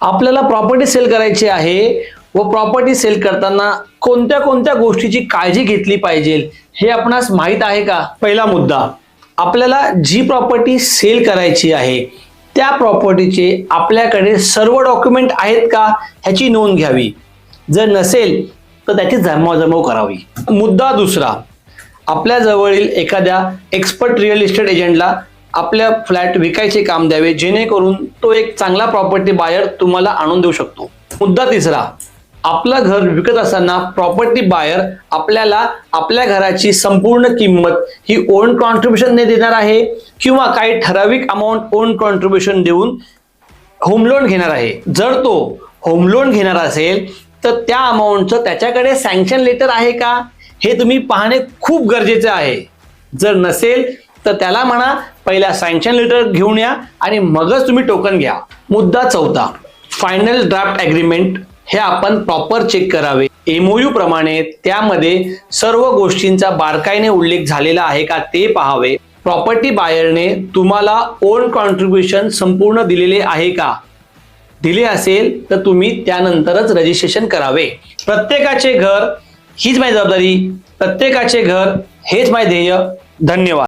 आपल्याला property sale करायची आहे व प्रॉपर्टी सेल करताना कोणत्या कोणत्या गोष्टीची काळजी घेतली पाहिजे हे आपणास माहित आहे का? पहिला मुद्दा, आपल्याला जी प्रॉपर्टी सेल करायची आहे त्या प्रॉपर्टीचे आपल्याकडे सर्व डॉक्युमेंट आहेत का ह्याची नोंद घ्यावी. जर नसेल तर त्याची जमवाजमव करावी. मुद्दा दुसरा, आपल्या जवळील एखाद्या एक्सपर्ट रिअल इस्टेट एजंटला आपल्या फ्लॅट विकायचे काम द्यावे, जेणेकरून तो एक चांगला प्रॉपर्टी बायर तुम्हाला आणून देऊ शकतो. मुद्दा तिसरा, आपलं घर विकत असताना प्रॉपर्टी बायर आपल्याला आपल्या घराची संपूर्ण किंमत ही ओन कॉन्ट्रीब्युशन ने देणार आहे किंवा काही ठराविक अमाऊंट ओन कॉन्ट्रीब्युशन देऊन होम लोन घेणार आहे. जर तो होम लोन घेणार असेल तर त्या अमाऊंटचं त्याच्याकडे सँक्शन लेटर आहे का हे तुम्ही पाहणे खूप गरजेचे आहे. जर नसेल तर त्याला म्हणा पहिला सँक्शन लेटर घेऊन या आणि मगच तुम्ही टोकन घ्या. मुद्दा चौथा, फायनल ड्राफ्ट ॲग्रीमेंट हे आपण प्रॉपर चेक करावे. एमओयू प्रमाणे त्यामध्ये सर्व गोष्टींचा बारकाईने उल्लेख झालेला आहे का ते पाहावे. प्रॉपर्टी बायरने तुम्हाला ओन कॉन्ट्रीब्युशन संपूर्ण दिलेले आहे का? दिले असेल तर तुम्ही त्यानंतरच रजिस्ट्रेशन करावे. प्रत्येकाचे घर हीच माझी जबाबदारी, प्रत्येकाचे घर हेच माझे ध्येय. धन्यवाद.